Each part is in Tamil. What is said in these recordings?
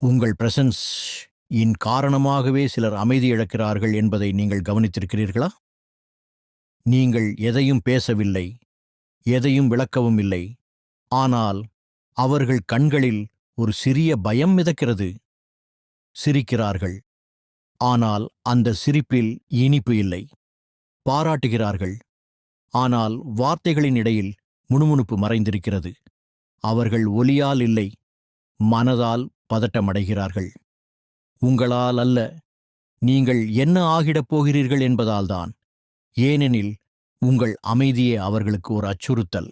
உங்கள் பிரசன்ஸ் இன் காரணமாகவே சிலர் அமைதி இழக்கிறார்கள் என்பதை நீங்கள் கவனித்திருக்கிறீர்களா? நீங்கள் எதையும் பேசவில்லை, எதையும் விளக்கவும் இல்லை. ஆனால் அவர்கள் கண்களில் ஒரு சிறிய பயம் மிதக்கிறது. சிரிக்கிறார்கள், ஆனால் அந்த சிரிப்பில் இனிப்பு இல்லை. பாராட்டுகிறார்கள், ஆனால் வார்த்தைகளின் இடையில் முணுமுணுப்பு மறைந்திருக்கிறது. அவர்கள் ஒலியால் இல்லை, மனதால் பதட்டமடைகிறார்கள். உங்களால் அல்ல, நீங்கள் என்ன ஆகிடப் போகிறீர்கள் என்பதால்தான். ஏனெனில் உங்கள் அமைதியே அவர்களுக்கு ஒரு அச்சுறுத்தல்.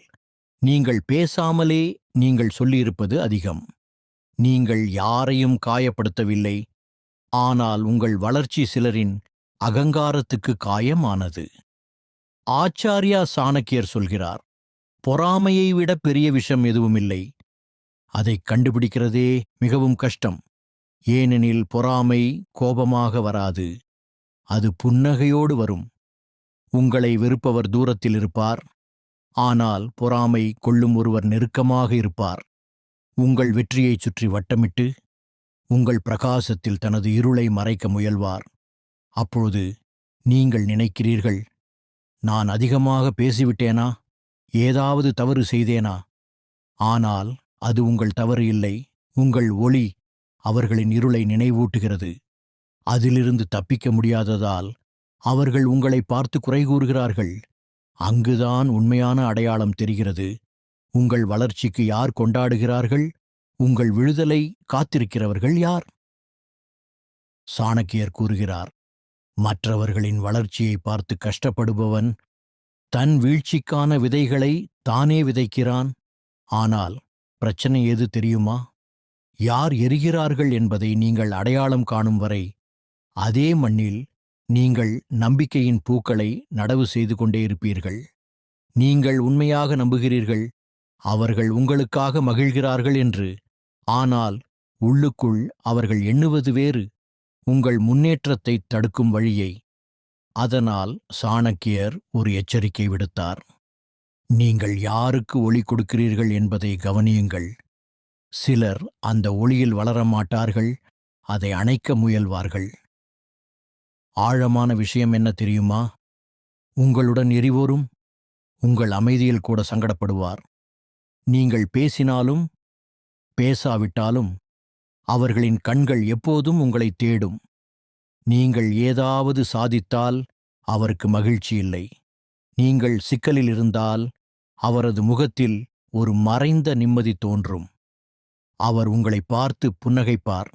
நீங்கள் பேசாமலே நீங்கள் சொல்லியிருப்பது அதிகம். நீங்கள் யாரையும் காயப்படுத்தவில்லை, ஆனால் உங்கள் வளர்ச்சி சிலரின் அகங்காரத்துக்கு காயமானது. ஆச்சாரியா சாணக்கியர் சொல்கிறார், பொறாமையை விட பெரிய விஷம் எதுவுமில்லை. அதைக் கண்டுபிடிக்கிறதே மிகவும் கஷ்டம். ஏனெனில் பொறாமை கோபமாக வராது, அது புன்னகையோடு வரும். உங்களை வெறுப்பவர் தூரத்தில் இருப்பார், ஆனால் பொறாமை கொள்ளும் ஒருவர் நெருக்கமாக இருப்பார். உங்கள் வெற்றியைச் சுற்றி வட்டமிட்டு உங்கள் பிரகாசத்தில் தனது இருளை மறைக்க முயல்வார். அப்பொழுது நீங்கள் நினைக்கிறீர்கள், நான் அதிகமாக பேசிவிட்டேனா, ஏதாவது தவறு செய்தேனா? ஆனால் அது உங்கள் தவறு இல்லை. உங்கள் ஒளி அவர்களின் இருளை நினைவூட்டுகிறது. அதிலிருந்து தப்பிக்க முடியாததால் அவர்கள் உங்களை பார்த்து குறை கூறுகிறார்கள். அங்குதான் உண்மையான அடையாளம் தெரிகிறது. உங்கள் வளர்ச்சிக்கு யார் கொண்டாடுகிறார்கள்? உங்கள் விழுதலை காத்திருக்கிறவர்கள் யார்? சாணக்கியர் கூறுகிறார், மற்றவர்களின் வளர்ச்சியை பார்த்து கஷ்டப்படுபவன் தன் வீழ்ச்சிக்கான விதைகளை தானே விதைக்கிறான். ஆனால் பிரச்சனை எது தெரியுமா? யார் எரிகிறார்கள் என்பதை நீங்கள் அடையாளம் காணும் வரை அதே மண்ணில் நீங்கள் நம்பிக்கையின் பூக்களை நடவு செய்து கொண்டே இருப்பீர்கள். நீங்கள் உண்மையாக நம்புகிறீர்கள் அவர்கள் உங்களுக்காக மகிழ்கிறார்கள் என்று. ஆனால் உள்ளுக்குள் அவர்கள் எண்ணுவது வேறு, உங்கள் முன்னேற்றத்தைத் தடுக்கும் வழியை. அதனால் சாணக்கியர் ஒரு எச்சரிக்கை விடுத்தார். நீங்கள் யாருக்கு ஒளி கொடுக்கிறீர்கள் என்பதை கவனியுங்கள். சிலர் அந்த ஒளியில் வளரமாட்டார்கள், அதை அணைக்க முயல்வார்கள். ஆழமான விஷயம் என்ன தெரியுமா? உங்களுடன் எரிவோரும் உங்கள் அமைதியில் கூட சங்கடப்படுவார். நீங்கள் பேசினாலும் பேசாவிட்டாலும் அவர்களின் கண்கள் எப்போதும் உங்களை தேடும். நீங்கள் ஏதாவது சாதித்தால் அவருக்கு மகிழ்ச்சி இல்லை. நீங்கள் சிக்கலில் இருந்தால் அவரது முகத்தில் ஒரு மறைந்த நிம்மதி தோன்றும். அவர் உங்களை பார்த்து புன்னகைப்பார்,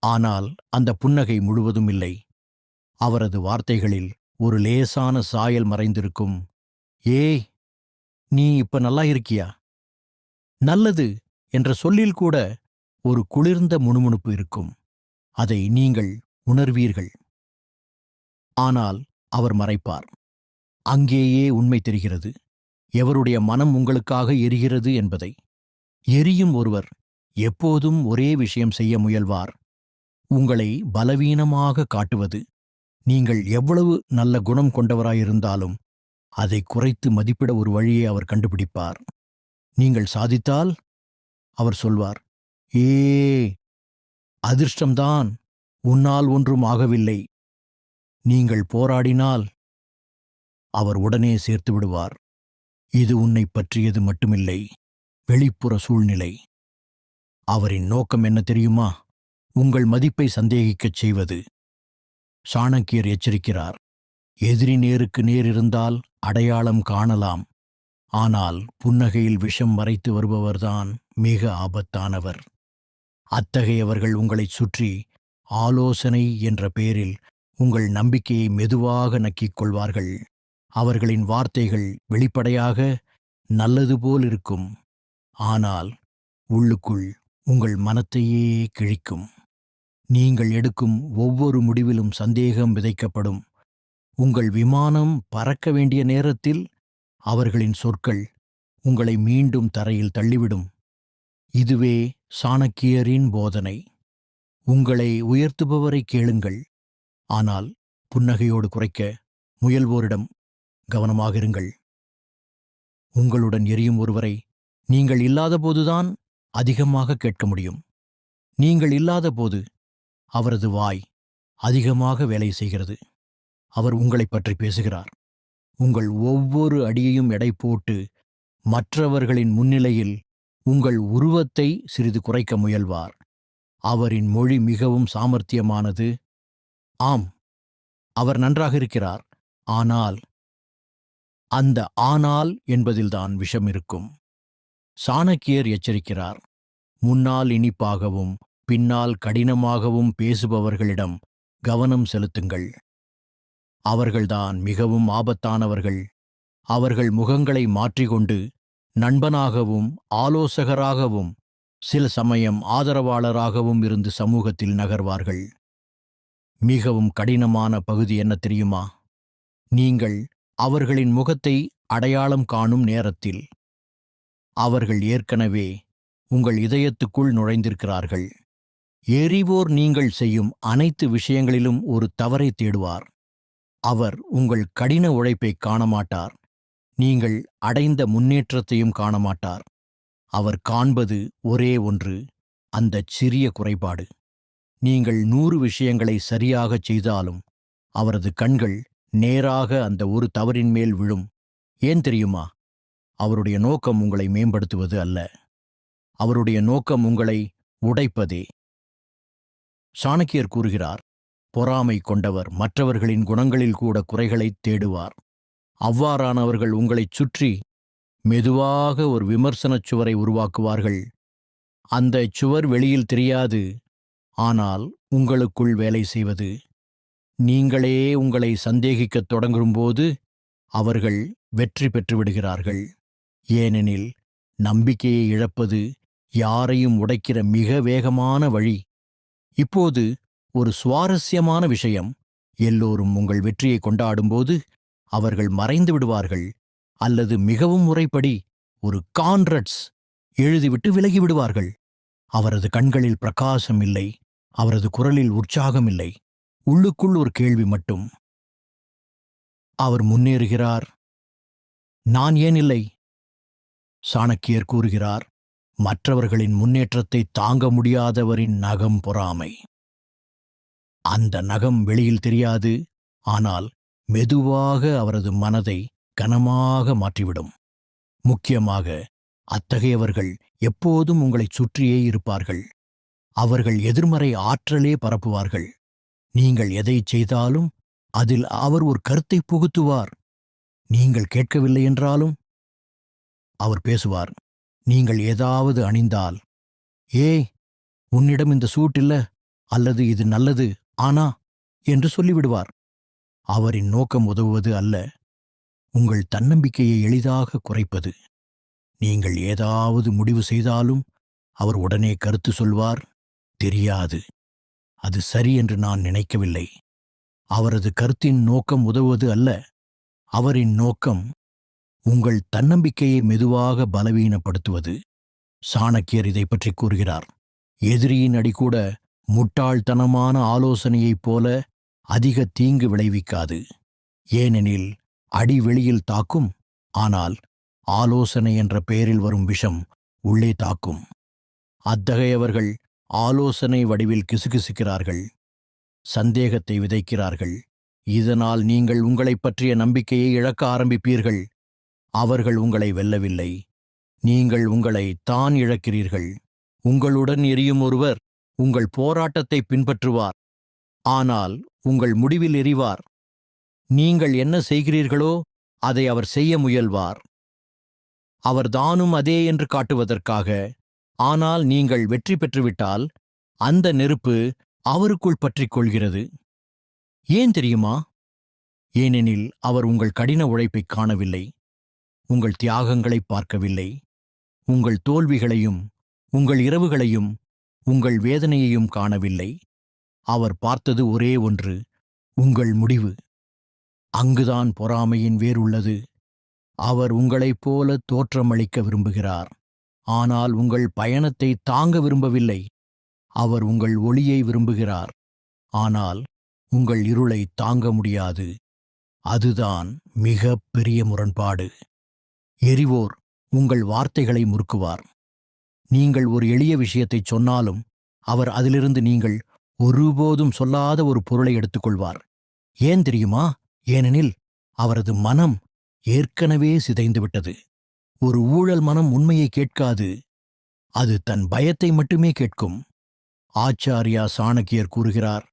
ஆனால் அந்த புன்னகை முழுவதும் இல்லை. அவரது வார்த்தைகளில் ஒரு லேசான சாயல் மறைந்திருக்கும். ஏய், நீ இப்ப நல்லா இருக்கியா? நல்லது என்ற சொல்லில் கூட ஒரு குளிர்ந்த முணுமுணுப்பு இருக்கும். அதை நீங்கள் உணர்வீர்கள். ஆனால் அவர் மறைப்பார். அங்கேயே உண்மை தெரிகிறது, எவருடைய மனம் உங்களுக்காக எரிகிறது என்பதை. எரியும் ஒருவர் எப்போதும் ஒரே விஷயம் செய்ய முயல்வார், உங்களை பலவீனமாக காட்டுவது. நீங்கள் எவ்வளவு நல்ல குணம் கொண்டவராயிருந்தாலும் அதை குறைத்து மதிப்பிட ஒரு வழியை அவர் கண்டுபிடிப்பார். நீங்கள் சாதித்தால் அவர் சொல்வார், ஏ, அதிர்ஷ்டம்தான், உன்னால் ஒன்றும் ஆகவில்லை. நீங்கள் போராடினால் அவர் உடனே சேர்த்து விடுவார், இது உன்னை பற்றியது மட்டுமில்லை, வெளிப்புற சூழ்நிலை. அவரின் நோக்கம் என்ன தெரியுமா? உங்கள் மதிப்பை சந்தேகிக்கச் செய்வது. சாணக்கியர் எச்சரிக்கிறார், எதிரி நேருக்கு நேர் இருந்தால் அடையாளம் காணலாம், ஆனால் புன்னகையில் விஷம் மறைத்து வருபவர்தான் மிக ஆபத்தானவர். அத்தகையவர்கள் உங்களைச் சுற்றி ஆலோசனை என்ற பெயரில் உங்கள் நம்பிக்கையை மெதுவாக நக்கிக் கொள்வார்கள். அவர்களின் வார்த்தைகள் வெளிப்படையாக நல்லது போல் இருக்கும், ஆனால் உள்ளுக்குள் உங்கள் மனத்தையே கிழிக்கும். நீங்கள் எடுக்கும் ஒவ்வொரு முடிவிலும் சந்தேகம் விதைக்கப்படும். உங்கள் விமானம் பறக்க வேண்டிய நேரத்தில் அவர்களின் சொற்கள் உங்களை மீண்டும் தரையில் தள்ளிவிடும். இதுவே சாணக்கியரின் போதனை. உங்களை உயர்த்துபவரை கேளுங்கள், ஆனால் புன்னகையோடு குறைக்க முயல்வோரிடம் கவனமாகிருங்கள். உங்களுடன் எரியும் ஒருவரை நீங்கள் இல்லாதபோதுதான் அதிகமாக கேட்க முடியும். நீங்கள் இல்லாதபோது அவரது வாய் அதிகமாக வேலை செய்கிறது. அவர் உங்களைப் பற்றி பேசுகிறார். உங்கள் ஒவ்வொரு அடியையும் எடை போட்டு மற்றவர்களின் முன்னிலையில் உங்கள் உருவத்தை சிறிது குறைக்க முயல்வார். அவரின் மொழி மிகவும் சாமர்த்தியமானது. ஆம், அவர் நன்றாக இருக்கிறார். ஆனால் அந்த ஆனால் என்பதில்தான் விஷம் இருக்கும். சாணக்கியர் எச்சரிக்கிறார். முன்னால் இனிப்பாகவும் பின்னால் கடினமாகவும் பேசுபவர்களிடம் கவனம் செலுத்துங்கள். அவர்கள்தான் மிகவும் ஆபத்தானவர்கள். அவர்கள் முகங்களை மாற்றிக்கொண்டு நண்பனாகவும் ஆலோசகராகவும் சில சமயம் ஆதரவாளராகவும் இருந்து சமூகத்தில் நகர்வார்கள். மிகவும் கடினமான பகுதி என்ன தெரியுமா? நீங்கள் அவர்களின் முகத்தை அடையாளம் காணும் நேரத்தில் அவர்கள் ஏற்கனவே உங்கள் இதயத்துக்குள் நுழைந்திருக்கிறார்கள். எரிவோர் நீங்கள் செய்யும் அனைத்து விஷயங்களிலும் ஒரு தவறை தேடுவார். அவர் உங்கள் கடின உழைப்பை காணமாட்டார். நீங்கள் அடைந்த முன்னேற்றத்தையும் காணமாட்டார். அவர் காண்பது ஒரே ஒன்று, அந்தச் சிறிய குறைபாடு. நீங்கள் 100 விஷயங்களை சரியாகச் செய்தாலும் அவரது கண்கள் நேராக அந்த ஒரு தவறின் மேல் விழும். ஏன் தெரியுமா? அவருடைய நோக்கம் உங்களை மேம்படுத்துவது அல்ல. அவருடைய நோக்கம் உங்களை உடைப்பதே. சாணக்கியர் கூறுகிறார், பொறாமை கொண்டவர் மற்றவர்களின் குணங்களில் கூட குறைகளைத் தேடுவார். அவ்வாறானவர்கள் உங்களைச் சுற்றி மெதுவாக ஒரு விமர்சனச் சுவரை உருவாக்குவார்கள். அந்தச் சுவர் வெளியில் தெரியாது, ஆனால் உங்களுக்குள் வேலை செய்வது. நீங்களே உங்களை சந்தேகிக்கத் தொடங்கும்போது அவர்கள் வெற்றி பெற்றுவிடுகிறார்கள். ஏனெனில் நம்பிக்கையை இழப்பது யாரையும் உடைக்கிற மிக வேகமான வழி. இப்போது ஒரு சுவாரஸ்யமான விஷயம். எல்லோரும் உங்கள் வெற்றியை கொண்டாடும்போது அவர்கள் மறைந்து விடுவார்கள், அல்லது மிகவும் முறைப்படி ஒரு கான்ரட்ஸ் எழுதிவிட்டு விலகிவிடுவார்கள். அவரது கண்களில் பிரகாசம் இல்லை, அவரது குரலில் உற்சாகம் இல்லை. உள்ளுக்குள் ஒரு கேள்வி மட்டும். அவர் முன்னேறுகிறார், நான் ஏன் இல்லை? சாணக்கியர் கூறுகிறார், மற்றவர்களின் முன்னேற்றத்தை தாங்க முடியாதவரின் நகம் பொறாமை. அந்த நகம் வெளியில் தெரியாது, ஆனால் மெதுவாக அவரது மனதை கனமாக மாற்றிவிடும். முக்கியமாக அத்தகையவர்கள் எப்போதும் உங்களைச் சுற்றியே இருப்பார்கள். அவர்கள் எதிர்மறை ஆற்றலே பரப்புவார்கள். நீங்கள் எதைச் செய்தாலும் அதில் அவர் ஒரு கருத்தை புகுத்துவார். நீங்கள் கேட்கவில்லை என்றாலும் அவர் பேசுவார். நீங்கள் ஏதாவது அணிந்தால், ஏய், உன்னிடம் இந்த சூட் இல்ல, அல்லது இது நல்லது ஆனா என்று சொல்லிவிடுவார். அவரின் நோக்கம் உதவுவது அல்ல, உங்கள் தன்னம்பிக்கையை எளிதாக குறைப்பது. நீங்கள் ஏதாவது முடிவு செய்தாலும் அவர் உடனே கருத்து சொல்வார், தெரியாது, அது சரி என்று நான் நினைக்கவில்லை. அவரது கருத்தின் நோக்கம் உதவுவது அல்ல, அவரின் நோக்கம் உங்கள் தன்னம்பிக்கையை மெதுவாக பலவீனப்படுத்துவது. சாணக்கியர் இதை பற்றி கூறுகிறார், எதிரியின் அடிகூட முட்டாள்தனமான ஆலோசனையைப் போல அதிக தீங்கு விளைவிக்காது. ஏனெனில் அடி வெளியில் தாக்கும், ஆனால் ஆலோசனை என்ற பெயரில் வரும் விஷம் உள்ளே தாக்கும். அத்தகையவர்கள் ஆலோசனை வடிவில் கிசுகிசுக்கிறார்கள், சந்தேகத்தை விதைக்கிறார்கள். இதனால் நீங்கள் உங்களைப் பற்றிய நம்பிக்கையை இழக்க ஆரம்பிப்பீர்கள். அவர்கள் உங்களை வெல்லவில்லை, நீங்கள் உங்களை தான் இழக்கிறீர்கள். உங்களுடன் எரியும் ஒருவர் உங்கள் போராட்டத்தை பின்பற்றுவார், ஆனால் உங்கள் முடிவில் எரிவார். நீங்கள் என்ன செய்கிறீர்களோ அதை அவர் செய்ய முயல்வார், அவர் தானும் அதே என்று காட்டுவதற்காக. ஆனால் நீங்கள் வெற்றி பெற்றுவிட்டால் அந்த நெருப்பு அவருக்குள் பற்றிக் கொள்கிறது. ஏன் தெரியுமா? ஏனெனில் அவர் உங்கள் கடின உழைப்பைக் காணவில்லை, உங்கள் தியாகங்களை பார்க்கவில்லை. உங்கள் தோல்விகளையும் உங்கள் இரவுகளையும் உங்கள் வேதனையையும் காணவில்லை. அவர் பார்த்தது ஒரே ஒன்று, உங்கள் முடிவு. அங்குதான் பொறாமையின் வேர் உள்ளது. அவர் உங்களைப் போல தோற்றமளிக்க விரும்புகிறார், ஆனால் உங்கள் பயணத்தை தாங்க விரும்பவில்லை. அவர் உங்கள் ஒளியை விரும்புகிறார், ஆனால் உங்கள் இருளை தாங்க முடியாது. அதுதான் மிக பெரிய முரண்பாடு. எரிவோர் உங்கள் வார்த்தைகளை முறுக்குவார். நீங்கள் ஒரு எளிய விஷயத்தைச் சொன்னாலும் அவர் அதிலிருந்து நீங்கள் ஒருபோதும் சொல்லாத ஒரு பொருளை எடுத்துக்கொள்வார். ஏன் தெரியுமா? ஏனெனில் அவரது மனம் ஏற்கனவே சிதைந்துவிட்டது. ஒரு ஊழல் மனம் உண்மையை கேட்காது. அது தன் பயத்தை மட்டுமே கேட்கும். ஆச்சாரியா சாணக்கியர் கூறுகிறார்,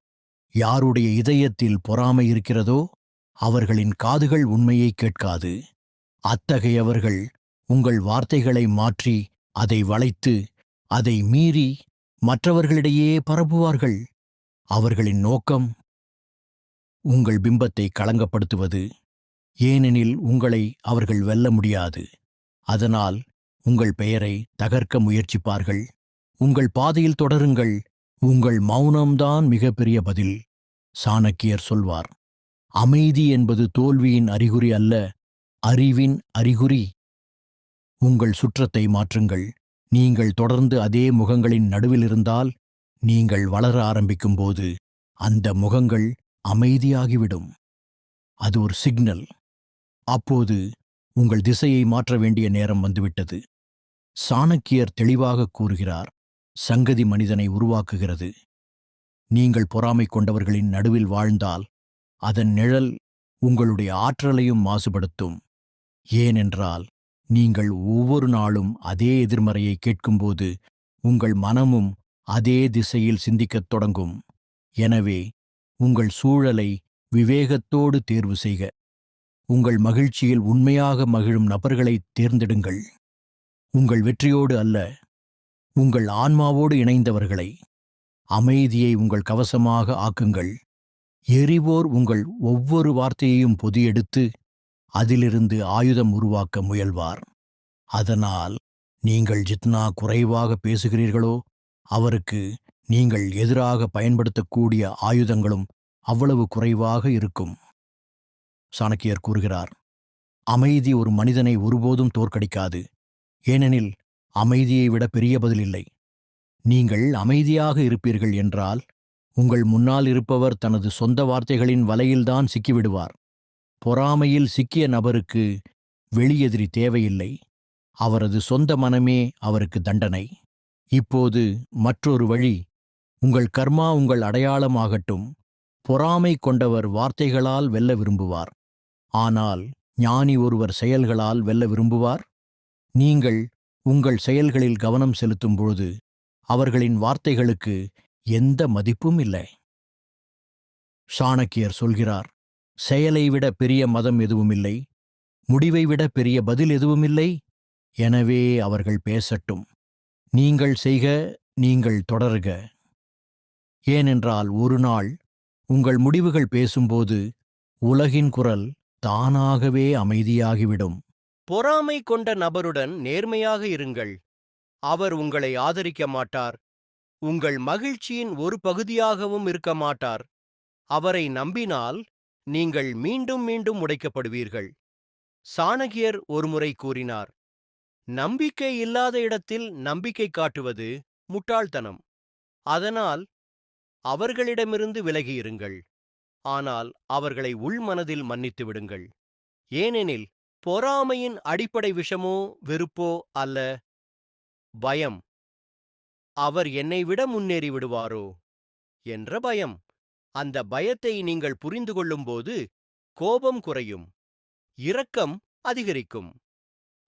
யாருடைய இதயத்தில் பொறாமை இருக்கிறதோ அவர்களின் காதுகள் உண்மையை கேட்காது. அத்தகையவர்கள் உங்கள் வார்த்தைகளை மாற்றி அதை வளைத்து அதை மீறி மற்றவர்களிடையே பரப்புவார்கள். அவர்களின் நோக்கம் உங்கள் பிம்பத்தை களங்கப்படுத்துவது. ஏனெனில் உங்களை அவர்கள் வெல்ல முடியாது. அதனால் உங்கள் பெயரை தகர்க்க முயற்சிப்பார்கள். உங்கள் பாதையில் தொடருங்கள். உங்கள் மௌனம்தான் மிகப்பெரிய பதில். சாணக்கியர் சொல்வார், அமைதி என்பது தோல்வியின் அறிகுறி அல்ல, அறிவின் அறிகுறி. உங்கள் சுற்றத்தை மாற்றுங்கள். நீங்கள் தொடர்ந்து அதே முகங்களின் நடுவில் இருந்தால், நீங்கள் வளர ஆரம்பிக்கும்போது அந்த முகங்கள் அமைதியாகிவிடும். அது ஒரு சிக்னல். அப்போது உங்கள் திசையை மாற்ற வேண்டிய நேரம் வந்துவிட்டது. சாணக்கியர் தெளிவாக கூறுகிறார், சங்கதி மனிதனை உருவாக்குகிறது. நீங்கள் பொறாமை கொண்டவர்களின் நடுவில் வாழ்ந்தால் அதன் நிழல் உங்களுடைய ஆற்றலையும் மாசுபடுத்தும். ஏனென்றால் நீங்கள் ஒவ்வொரு நாளும் அதே எதிர்மறையை கேட்கும்போது உங்கள் மனமும் அதே திசையில் சிந்திக்கத் தொடங்கும். எனவே உங்கள் சூழலை விவேகத்தோடு தேர்வு செய்க. உங்கள் மகிழ்ச்சியில் உண்மையாக மகிழும் நபர்களை தேர்ந்தெடுங்கள். உங்கள் வெற்றியோடு அல்ல, உங்கள் ஆன்மாவோடு இணைந்தவர்களை. அமைதியை உங்கள் கவசமாக ஆக்குங்கள். எரிவோர் உங்கள் ஒவ்வொரு வார்த்தையையும் பொதியெடுத்து அதிலிருந்து ஆயுதம் உருவாக்க முயல்வார். அதனால் நீங்கள் ஜித்னா குறைவாக பேசுகிறீர்களோ அவருக்கு நீங்கள் எதிராக பயன்படுத்தக்கூடிய ஆயுதங்களும் அவ்வளவு குறைவாக இருக்கும். சாணக்கியர் கூறுகிறார், அமைதி ஒரு மனிதனை ஒருபோதும் தோற்கடிக்காது. ஏனெனில் அமைதியை விட பெரிய பதில் இல்லை. நீங்கள் அமைதியாக இருப்பீர்கள் என்றால் உங்கள் முன்னால் இருப்பவர் தனது சொந்த வார்த்தைகளின் வலையில்தான் சிக்கிவிடுவார். பொறாமையில் சிக்கிய நபருக்கு வெளியெதிரி தேவையில்லை. அவரது சொந்த மனமே அவருக்கு தண்டனை. இப்போது மற்றொரு வழி. உங்கள் கர்மா உங்கள் அடையாளமாகட்டும். பொறாமை கொண்டவர் வார்த்தைகளால் வெல்ல விரும்புவார். ஆனால் ஞானி ஒருவர் செயல்களால் வெல்ல விரும்புவார். நீங்கள் உங்கள் செயல்களில் கவனம் செலுத்தும் பொழுது அவர்களின் வார்த்தைகளுக்கு எந்த மதிப்பும் இல்லை. சாணக்கியர் சொல்கிறார், செயலை விட பெரிய மதம் எதுவுமில்லை, முடிவை விட பெரிய பதில் எதுவுமில்லை. எனவே அவர்கள் பேசட்டும். நீங்கள் செய்க, நீங்கள் தொடருக. ஏனென்றால் ஒரு நாள் உங்கள் முடிவுகள் பேசும்போது உலகின் குரல் தானாகவே அமைதியாகிவிடும். பொறாமை கொண்ட நபருடன் நேர்மையாக இருங்கள். அவர் உங்களை ஆதரிக்க மாட்டார். உங்கள் மகிழ்ச்சியின் ஒரு பகுதியாகவும் இருக்க மாட்டார். அவரை நம்பினால் நீங்கள் மீண்டும் மீண்டும் உடைக்கப்படுவீர்கள். சாணக்கியர் ஒருமுறை கூறினார், நம்பிக்கை இல்லாத இடத்தில் நம்பிக்கை காட்டுவது முட்டாள்தனம். அதனால் அவர்களிடமிருந்து விலகியிருங்கள். ஆனால் அவர்களை உள்மனதில் மன்னித்து விடுங்கள். ஏனெனில் பொறாமையின் அடிப்படை விஷமோ வெறுப்போ அல்ல, பயம். அவர் என்னை விட முன்னேறி விடுவாரோ என்ற பயம். அந்த பயத்தை நீங்கள் புரிந்து கொள்ளும்போது கோபம் குறையும், இரக்கம் அதிகரிக்கும்.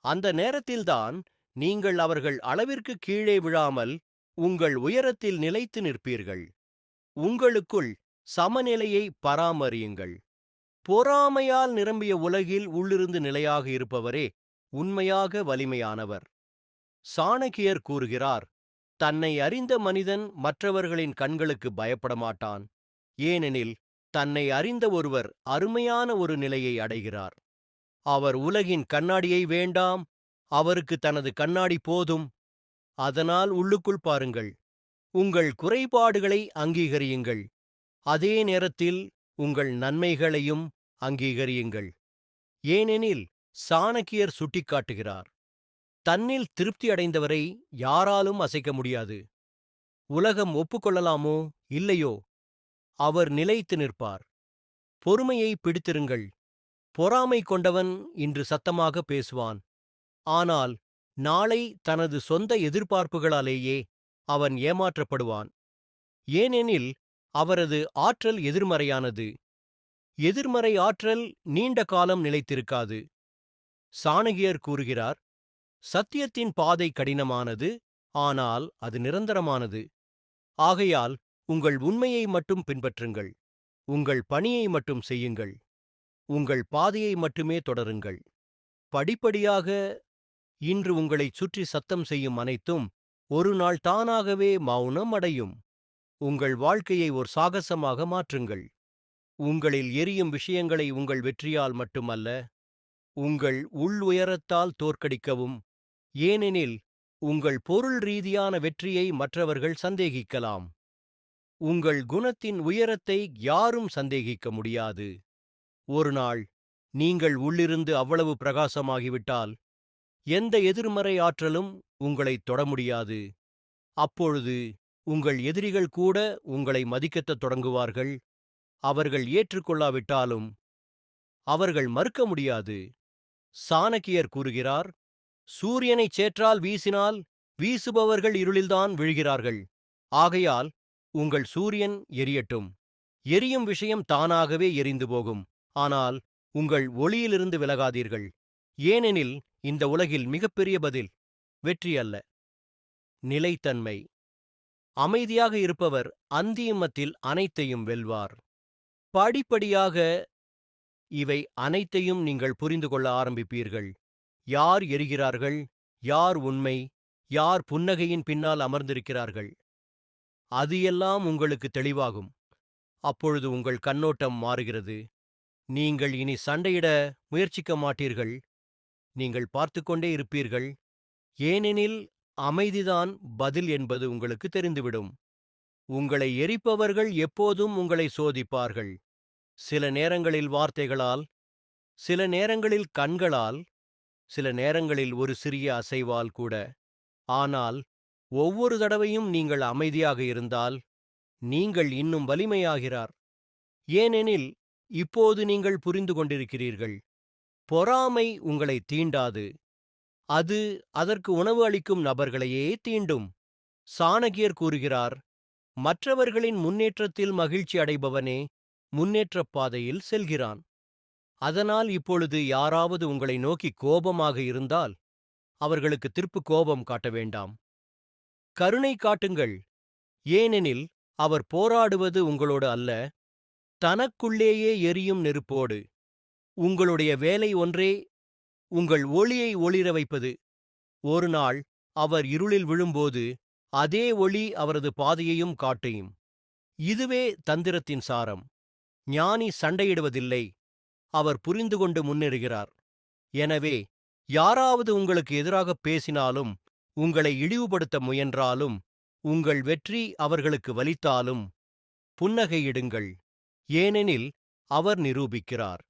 அந்த நேரத்தில்தான் நீங்கள் அவர்கள் அளவிற்கு கீழே விழாமல் உங்கள் உயரத்தில் நிலைத்து நிற்பீர்கள். உங்களுக்குள் சமநிலையை பராமரியுங்கள். பொறாமையால் நிரம்பிய உலகில் உள்ளிருந்து நிலையாக இருப்பவரே உண்மையாக வலிமையானவர். சாணக்கியர் கூறுகிறார், தன்னை அறிந்த மனிதன் மற்றவர்களின் கண்களுக்கு பயப்பட மாட்டான். ஏனெனில் தன்னை அறிந்த ஒருவர் அருமையான ஒரு நிலையை அடைகிறார். அவர் உலகின் கண்ணாடியை வேண்டாம், அவருக்கு தனது கண்ணாடி போதும். அதனால் உள்ளுக்குள் பாருங்கள். உங்கள் குறைபாடுகளை அங்கீகரியுங்கள். அதே நேரத்தில் உங்கள் நன்மைகளையும் அங்கீகரியுங்கள். ஏனெனில் சாணக்கியர் சுட்டிக்காட்டுகிறார், தன்னில் திருப்தி அடைந்தவரை யாராலும் அசைக்க முடியாது. உலகம் ஒப்புக்கொள்ளலாமோ இல்லையோ, அவர் நிலைத்து நிற்பார். பொறுமையை பிடித்திருங்கள். பொறாமை கொண்டவன் இன்று சத்தமாக பேசுவான். ஆனால் நாளை தனது சொந்த எதிர்பார்ப்புகளாலேயே அவன் ஏமாற்றப்படுவான். ஏனெனில் அவரது ஆற்றல் எதிர்மறையானது. எதிர்மறை ஆற்றல் நீண்ட காலம் நிலைத்திருக்காது. சாணகியர் கூறுகிறார், சத்தியத்தின் பாதை கடினமானது, ஆனால் அது நிரந்தரமானது. ஆகையால் உங்கள் உண்மையை மட்டும் பின்பற்றுங்கள். உங்கள் பணியை மட்டும் செய்யுங்கள். உங்கள் பாதையை மட்டுமே தொடருங்கள். படிப்படியாக இன்று உங்களைச் சுற்றி சத்தம் செய்யும் அனைத்தும் ஒரு நாள் தானாகவே மௌனம் அடையும். உங்கள் வாழ்க்கையை ஒரு சாகசமாக மாற்றுங்கள். உங்களில் எரியும் விஷயங்களை உங்கள் வெற்றியால் மட்டுமல்ல, உங்கள் உள் உயரத்தால் தோற்கடிக்கவும். ஏனெனில் உங்கள் பொருள் ரீதியான வெற்றியை மற்றவர்கள் சந்தேகிக்கலாம். உங்கள் குணத்தின் உயரத்தை யாரும் சந்தேகிக்க முடியாது. ஒரு நாள் நீங்கள் உள்ளிருந்து அவ்வளவு பிரகாசமாகிவிட்டால் எந்த எதிர்மறை ஆற்றலும் உங்களைத் தொட முடியாது. அப்பொழுது உங்கள் எதிரிகள் கூட உங்களை மதிக்கத் தொடங்குவார்கள். அவர்கள் ஏற்றுக்கொள்ளாவிட்டாலும் அவர்கள் மறுக்க முடியாது. சாணக்கியர் கூறுகிறார், சூரியனைச் சேற்றால் வீசினால் வீசுபவர்கள் இருளில்தான் விழுகிறார்கள். ஆகையால் உங்கள் சூரியன் எரியட்டும். எரியும் விஷயம் தானாகவே எரிந்து போகும். ஆனால் உங்கள் ஒளியிலிருந்து விலகாதீர்கள். ஏனெனில் இந்த உலகில் மிகப்பெரிய பதில் வெற்றி அல்ல, நிலைத்தன்மை. அமைதியாக இருப்பவர் அந்திமத்தில் அனைத்தையும் வெல்வார். படிப்படியாக இவை அனைத்தையும் நீங்கள் புரிந்து கொள்ள ஆரம்பிப்பீர்கள். யார் எரிகிறார்கள், யார் உண்மை, யார் புன்னகையின் பின்னால் அமர்ந்திருக்கிறார்கள். அது எல்லாம் உங்களுக்கு தெளிவாகும். அப்பொழுது உங்கள் கண்ணோட்டம் மாறுகிறது. நீங்கள் இனி சண்டையிட முயற்சிக்க மாட்டீர்கள். நீங்கள் பார்த்துக்கொண்டே இருப்பீர்கள். ஏனெனில் அமைதிதான் பதில் என்பது உங்களுக்கு தெரிந்துவிடும். உங்களை எரிப்பவர்கள் எப்போதும் உங்களை சோதிப்பார்கள். சில நேரங்களில் வார்த்தைகளால், சில நேரங்களில் கண்களால், சில நேரங்களில் ஒரு சிறிய அசைவால் கூட. ஆனால் ஒவ்வொரு தடவையும் நீங்கள் அமைதியாக இருந்தால் நீங்கள் இன்னும் வலிமையாகிறார். ஏனெனில் இப்போது நீங்கள் புரிந்து கொண்டிருக்கிறீர்கள். பொறாமை உங்களை தீண்டாது. அது அதற்கு உணவு அளிக்கும் நபர்களையே தீண்டும். சாணகியர் கூறுகிறார், மற்றவர்களின் முன்னேற்றத்தில் மகிழ்ச்சி அடைபவனே முன்னேற்றப் பாதையில் செல்கிறான். அதனால் இப்பொழுது யாராவது உங்களை நோக்கி கோபமாக இருந்தால் அவர்களுக்கு திருப்பு கோபம் காட்ட வேண்டாம். கருணை காட்டுங்கள். ஏனெனில் அவர் போராடுவது உங்களோடு அல்ல, தனக்குள்ளேயே எரியும் நெருப்போடு. உங்களுடைய வேலை ஒன்றே, உங்கள் ஒளியை ஒளிர வைப்பது. ஒரு நாள் அவர் இருளில் விழும்போது அதே ஒளி அவரது பாதையையும் காட்டும். இதுவே தந்திரத்தின் சாரம். ஞானி சண்டையிடுவதில்லை, அவர் புரிந்து கொண்டு முன்னேறுகிறார். எனவே யாராவது உங்களுக்கு எதிராக பேசினாலும், உங்களை இழிவுபடுத்த முயன்றாலும், உங்கள் வெற்றி அவர்களுக்கு வலித்தாலும் புன்னகையிடுங்கள். ஏனெனில் அவர் நிரூபிக்கிறார்,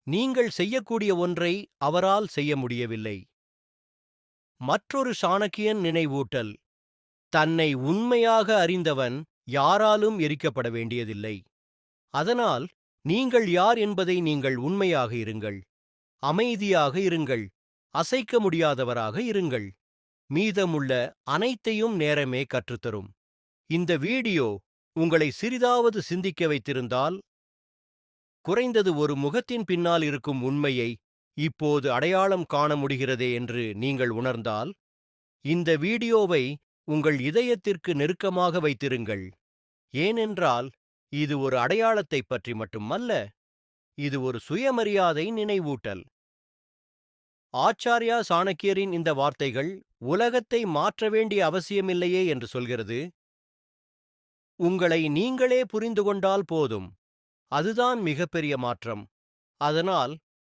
நீங்கள் செய்யக்கூடிய ஒன்றை அவரால் செய்ய முடியவில்லை. மற்றொரு சாணக்கியன் நினைவூட்டல்: தன்னை உண்மையாக அறிந்தவன் யாராலும் எரிக்கப்பட வேண்டியதில்லை. அதனால் நீங்கள் யார் என்பதை நீங்கள் உண்மையாக இருங்கள். அமைதியாக இருங்கள். அசைக்க முடியாதவராக இருங்கள். மீதமுள்ள அனைத்தையும் நேரமே கற்றுத்தரும். இந்த வீடியோ உங்களை சிறிதாவது சிந்திக்க வைத்திருந்தால், குறைந்தது ஒரு முகத்தின் பின்னால் இருக்கும் உண்மையை இப்போது அடையாளம் காண முடிகிறதே என்று நீங்கள் உணர்ந்தால், இந்த வீடியோவை உங்கள் இதயத்திற்கு நெருக்கமாக வைத்திருங்கள். ஏனென்றால் இது ஒரு அடையாளத்தைப் பற்றி மட்டுமல்ல, இது ஒரு சுயமரியாதை நினைவூட்டல். ஆச்சார்யா சாணக்கியரின் இந்த வார்த்தைகள் உலகத்தை மாற்ற வேண்டிய அவசியமில்லையே என்று சொல்கிறது. உங்களை நீங்களே புரிந்து கொண்டால் போதும். அதுதான் மிகப்பெரிய மாற்றம். அதனால்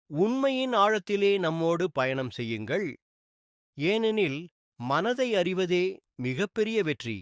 உண்மையின் ஆழத்திலே நம்மோடு பயணம் செய்யுங்கள். ஏனெனில் மனதை அறிவதே மிகப்பெரிய வெற்றி.